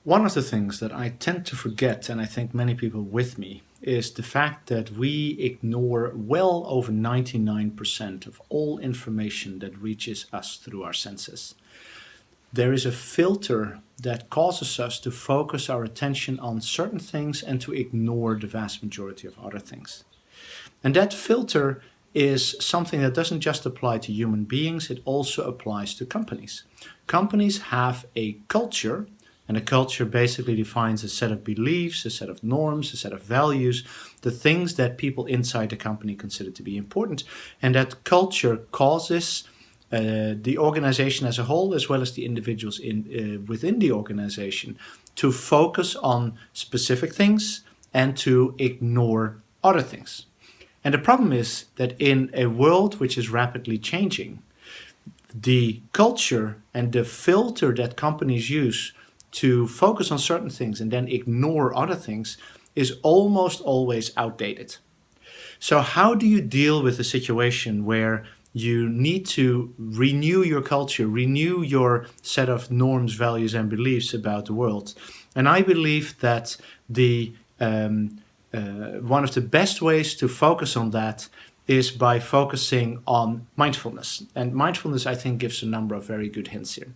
One of the things that I tend to forget, and I think many people with me, is the fact that we ignore well over 99% of all information that reaches us through our senses. There is a filter that causes us to focus our attention on certain things and to ignore the vast majority of other things. And that filter is something that doesn't just apply to human beings, it also applies to companies. Companies have a culture, and a culture basically defines a set of beliefs, a set of norms, a set of values, the things that people inside the company consider to be important. And that culture causes the organization as a whole, as well as the individuals within the organization, to focus on specific things and to ignore other things. And the problem is that in a world which is rapidly changing, the culture and the filter that companies use to focus on certain things and then ignore other things is almost always outdated. So how do you deal with a situation where you need to renew your culture, renew your set of norms, values, and beliefs about the world? And I believe that one of the best ways to focus on that is by focusing on mindfulness. And mindfulness, I think, gives a number of very good hints here.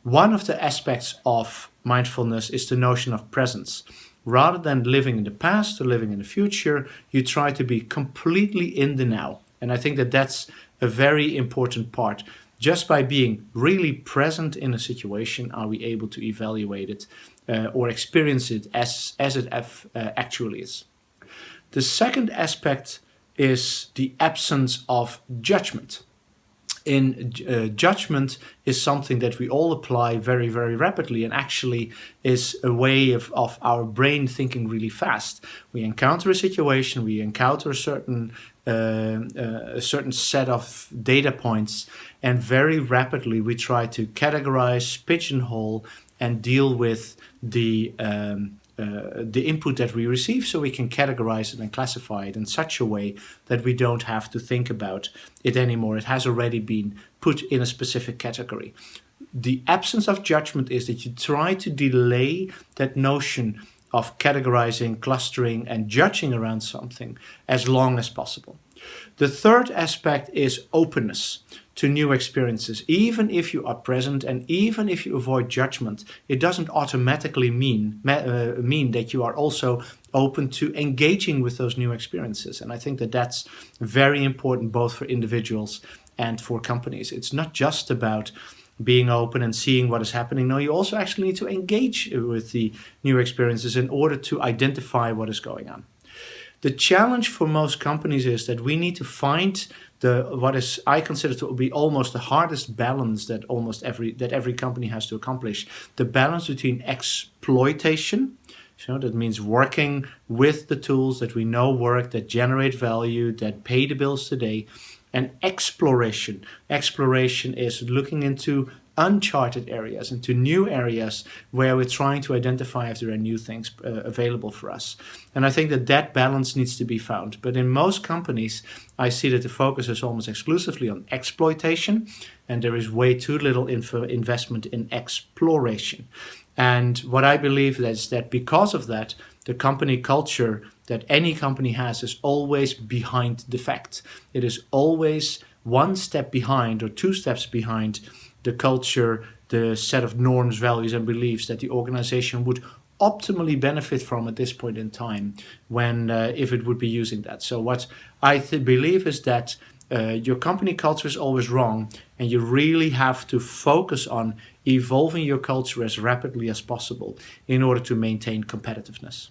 One of the aspects of mindfulness is the notion of presence. Rather than living in the past or living in the future, you try to be completely in the now. And I think that that's a very important part. Just by being really present in a situation, are we able to evaluate it or experience it as it actually is. The second aspect is the absence of judgment. Judgment is something that we all apply very, very rapidly, and actually is a way of our brain thinking really fast. We encounter a situation, we encounter a certain set of data points, and very rapidly we try to categorize, pigeonhole, and deal with the input that we receive, so we can categorize it and classify it in such a way that we don't have to think about it anymore. It has already been put in a specific category. The absence of judgment is that you try to delay that notion of categorizing, clustering, and judging around something as long as possible. The third aspect is openness to new experiences. Even if you are present and even if you avoid judgment, it doesn't automatically mean that you are also open to engaging with those new experiences. And I think that that's very important both for individuals and for companies. It's not just about being open and seeing what is happening. No, you also actually need to engage with the new experiences in order to identify what is going on. The challenge for most companies is that we need to find I consider to be almost the hardest balance that every company has to accomplish. The balance between exploitation, that means working with the tools that we know work, that generate value, that pay the bills today, and exploration. Exploration is looking into uncharted areas, into new areas where we're trying to identify if there are new things available for us. And I think that balance needs to be found. But in most companies, I see that the focus is almost exclusively on exploitation, and there is way too little investment in exploration. And what I believe is that because of that, the company culture that any company has is always behind the fact. It is always one step behind or two steps behind the culture, the set of norms, values, and beliefs that the organization would optimally benefit from at this point in time when if it would be using that. So what I believe is that your company culture is always wrong, and you really have to focus on evolving your culture as rapidly as possible in order to maintain competitiveness.